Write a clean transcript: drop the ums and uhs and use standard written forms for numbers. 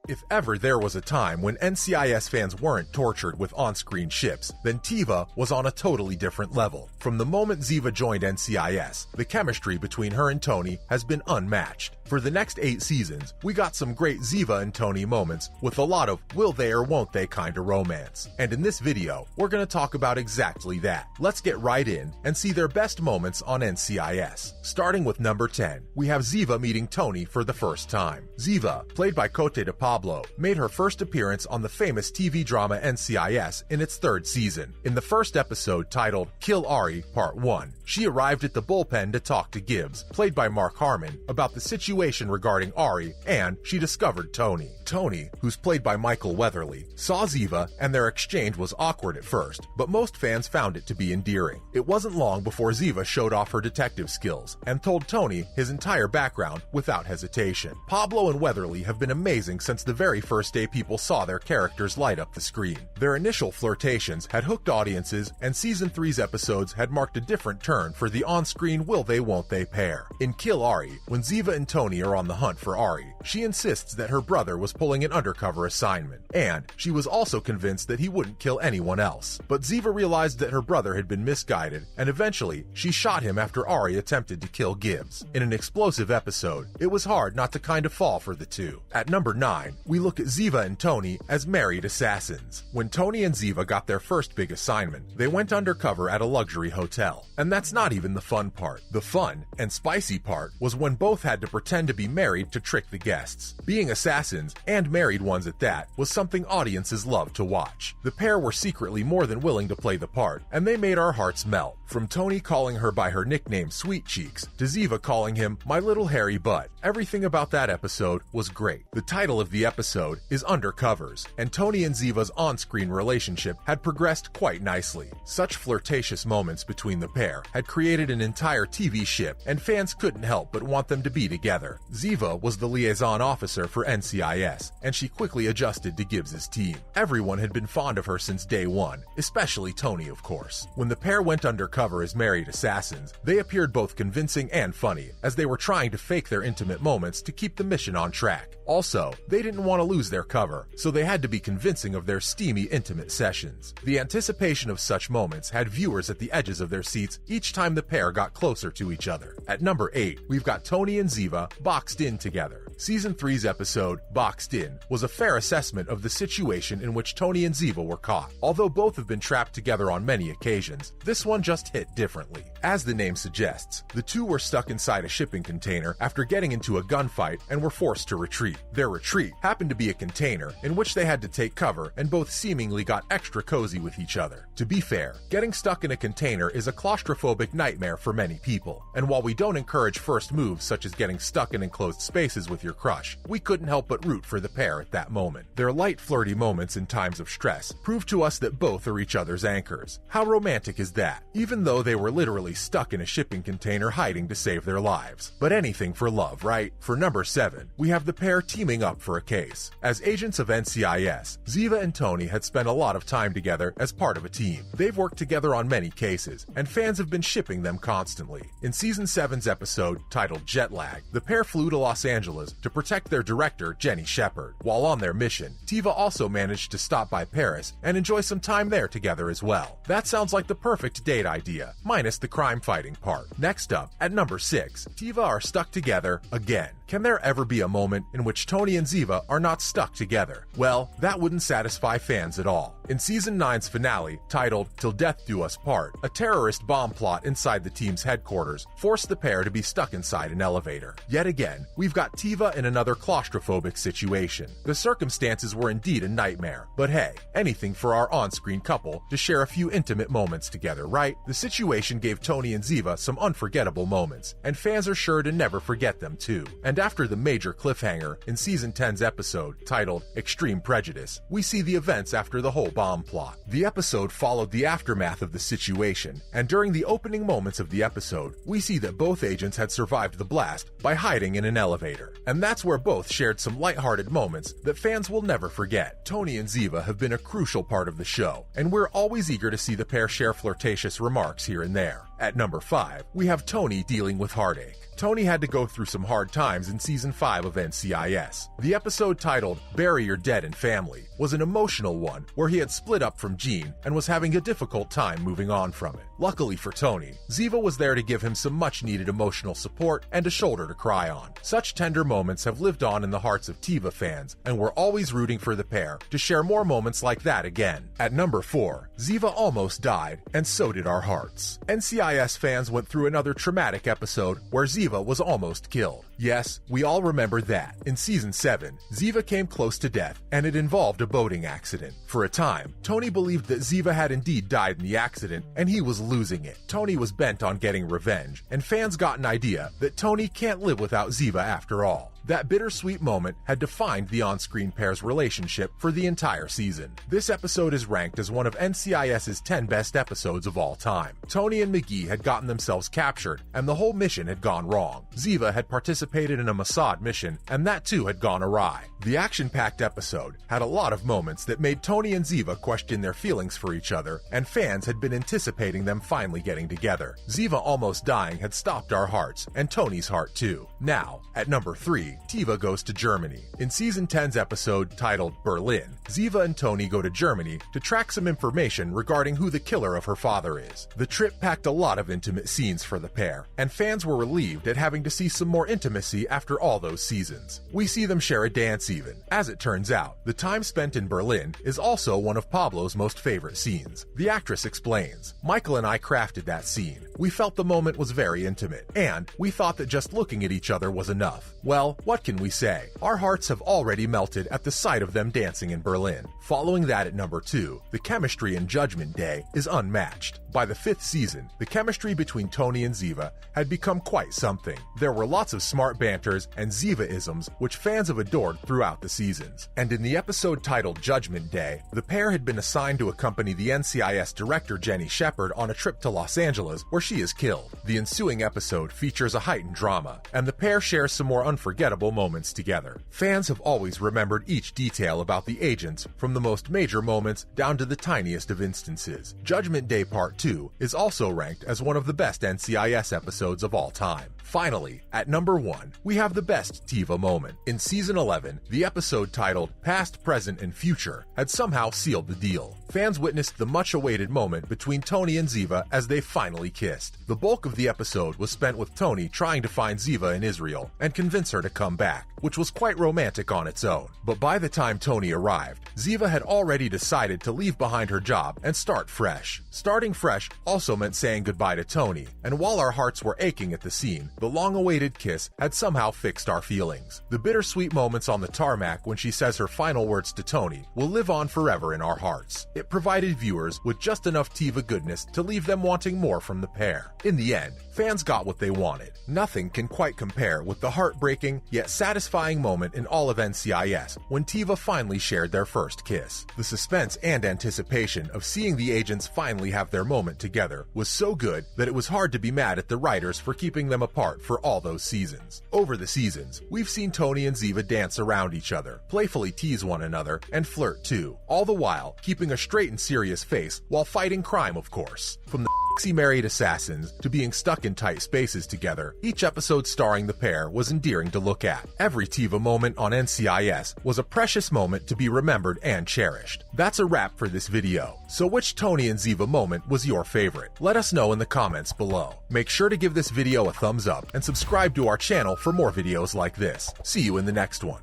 If ever there was a time when NCIS fans weren't tortured with on-screen ships, then Ziva was on a totally different level. From the moment Ziva joined NCIS, the chemistry between her and Tony has been unmatched. For the next 8 seasons, we got some great Ziva and Tony moments with a lot of will they or won't they kind of romance. And in this video, we're going to talk about exactly that. Let's get right in and see their best moments on NCIS. Starting with number 10, we have Ziva meeting Tony for the first time. Ziva, played by Cote de Pablo, made her first appearance on the famous TV drama NCIS in its 3rd season. In the first episode titled Kill Ari Part 1, she arrived at the bullpen to talk to Gibbs, played by Mark Harmon, about the situation regarding Ari, and she discovered Tony. Tony, who's played by Michael Weatherly, saw Ziva and their exchange was awkward at first, but most fans found it to be endearing. It wasn't long before Ziva showed off her detective skills and told Tony his entire background without hesitation. Pablo and Weatherly have been amazing since the very first day people saw their characters light up the screen. Their initial flirtations had hooked audiences, and Season 3's episodes had marked a different turn for the on-screen will they won't they pair. In Kill Ari, when Ziva and Tony are on the hunt for Ari, she insists that her brother was pulling an undercover assignment, and she was also convinced that he wouldn't kill anyone else. But Ziva realized that her brother had been misguided, and eventually she shot him after Ari attempted to kill Gibbs. In an explosive episode, it was hard not to kind of fall for the two. At number 9, we look at Ziva and Tony as married assassins. When Tony and Ziva got their first big assignment, they went undercover at a luxury hotel. And that's not even the fun part. The fun and spicy part was when both had to pretend to be married to trick the guests. Being assassins, and married ones at that, was something audiences loved to watch. The pair were secretly more than willing to play the part, and they made our hearts melt. From Tony calling her by her nickname Sweet Cheeks, to Ziva calling him My Little Hairy Butt, everything about that episode was great. The title of the episode is Undercovers, and Tony and Ziva's on-screen relationship had progressed quite nicely. Such flirtatious moments between the pair had created an entire TV ship, and fans couldn't help but want them to be together. Ziva was the liaison officer for NCIS, and she quickly adjusted to Gibbs's team. Everyone had been fond of her since day one, especially Tony, of course. When the pair went undercover as married assassins, they appeared both convincing and funny, as they were trying to fake their intimate moments to keep the mission on track. Also, they didn't want to lose their cover, so they had to be convincing of their steamy, intimate sessions. The anticipation of such moments had viewers at the edges of their seats each time the pair got closer to each other. At number 8, we've got Tony and Ziva boxed in together. Season 3's episode, Boxed In, was a fair assessment of the situation in which Tony and Ziva were caught. Although both have been trapped together on many occasions, this one just hit differently. As the name suggests, the two were stuck inside a shipping container after getting into a gunfight and were forced to retreat. Their retreat happened to be a container in which they had to take cover, and both seemingly got extra cozy with each other. To be fair, getting stuck in a container is a claustrophobic nightmare for many people, and while we don't encourage first moves such as getting stuck in enclosed spaces with your crush, we couldn't help but root for the pair at that moment. Their light flirty moments in times of stress prove to us that both are each other's anchors. How romantic is that? Even though they were literally stuck in a shipping container hiding to save their lives. But anything for love, right? For number 7, we have the pair teaming up for a case. As agents of NCIS, Ziva and Tony had spent a lot of time together as part of a team. They've worked together on many cases, and fans have been shipping them constantly. In Season 7's episode, titled Jet Lag, the pair flew to Los Angeles to protect their director, Jenny Shepard. While on their mission, Ziva also managed to stop by Paris and enjoy some time there together as well. That sounds like the perfect date idea, minus the crime-fighting part. Next up, at number 6, Ziva are stuck together again. Can there ever be a moment in which Tony and Ziva are not stuck together? Well, that wouldn't satisfy fans at all. In Season 9's finale, titled Till Death Do Us Part, a terrorist bomb plot inside the team's headquarters forced the pair to be stuck inside an elevator. Yet again, we've got Ziva in another claustrophobic situation. The circumstances were indeed a nightmare, but hey, anything for our on-screen couple to share a few intimate moments together, right? The situation gave Tony and Ziva some unforgettable moments, and fans are sure to never forget them too. And after the major cliffhanger in Season 10's episode, titled Extreme Prejudice, we see the events after the whole bomb plot. The episode followed the aftermath of the situation, and during the opening moments of the episode, we see that both agents had survived the blast by hiding in an elevator. And that's where both shared some lighthearted moments that fans will never forget. Tony and Ziva have been a crucial part of the show, and we're always eager to see the pair share flirtatious remarks here and there. At number 5, we have Tony dealing with heartache. Tony had to go through some hard times in Season 5 of NCIS. The episode titled Bury Your Dead and Family was an emotional one where he had split up from Jean and was having a difficult time moving on from it. Luckily for Tony, Ziva was there to give him some much-needed emotional support and a shoulder to cry on. Such tender moments have lived on in the hearts of Tiva fans, and we're always rooting for the pair to share more moments like that again. At number 4, Ziva almost died, and so did our hearts. NCIS fans went through another traumatic episode where Ziva was almost killed. Yes, we all remember that. In Season 7, Ziva came close to death, and it involved a boating accident. For a time, Tony believed that Ziva had indeed died in the accident, and he was losing it. Tony was bent on getting revenge, and fans got an idea that Tony can't live without Ziva after all. That bittersweet moment had defined the on-screen pair's relationship for the entire season. This episode is ranked as one of NCIS's 10 best episodes of all time. Tony and McGee had gotten themselves captured, and the whole mission had gone wrong. Ziva had participated in a Mossad mission, and that too had gone awry. The action-packed episode had a lot of moments that made Tony and Ziva question their feelings for each other, and fans had been anticipating them finally getting together. Ziva almost dying had stopped our hearts, and Tony's heart too. Now, at number 3, Tiva goes to Germany. In Season 10's episode titled Berlin, Ziva and Tony go to Germany to track some information regarding who the killer of her father is. The trip packed a lot of intimate scenes for the pair, and fans were relieved at having to see some more intimacy after all those seasons. We see them share a dance even. As it turns out, the time spent in Berlin is also one of Pablo's most favorite scenes. The actress explains, "Michael and I crafted that scene. We felt the moment was very intimate, and we thought that just looking at each other was enough." Well, what can we say? Our hearts have already melted at the sight of them dancing in Berlin. Following that at number 2, the chemistry in Judgment Day is unmatched. By the 5th season, the chemistry between Tony and Ziva had become quite something. There were lots of smart banters and Ziva-isms which fans have adored throughout the seasons. And in the episode titled Judgment Day, the pair had been assigned to accompany the NCIS director Jenny Shepard on a trip to Los Angeles where she is killed. The ensuing episode features a heightened drama, and the pair share some more unforgettable moments together. Fans have always remembered each detail about the agents, from the most major moments down to the tiniest of instances. Judgment Day Part 2 is also ranked as one of the best NCIS episodes of all time. Finally, at number 1, we have the best Tiva moment. In Season 11, the episode titled Past, Present, and Future had somehow sealed the deal. Fans witnessed the much-awaited moment between Tony and Ziva as they finally kissed. The bulk of the episode was spent with Tony trying to find Ziva in Israel and convince her to come back, which was quite romantic on its own. But by the time Tony arrived, Ziva had already decided to leave behind her job and start fresh. Starting fresh also meant saying goodbye to Tony, and while our hearts were aching at the scene, the long-awaited kiss had somehow fixed our feelings. The bittersweet moments on the tarmac when she says her final words to Tony will live on forever in our hearts. It provided viewers with just enough Tiva goodness to leave them wanting more from the pair. In the end, fans got what they wanted. Nothing can quite compare with the heartbreaking yet satisfying moment in all of NCIS when Tiva finally shared their first kiss. The suspense and anticipation of seeing the agents finally have their moment together was so good that it was hard to be mad at the writers for keeping them apart for all those seasons. Over the seasons, we've seen Tony and Ziva dance around each other, playfully tease one another, and flirt too, all the while keeping a straight and serious face while fighting crime, of course. From the married assassins to being stuck in tight spaces together, each episode starring the pair was endearing to look at. Every Tiva moment on NCIS was a precious moment to be remembered and cherished. That's a wrap for this video. So which Tony and Ziva moment was your favorite? Let us know in the comments below. Make sure to give this video a thumbs up and subscribe to our channel for more videos like this. See you in the next one.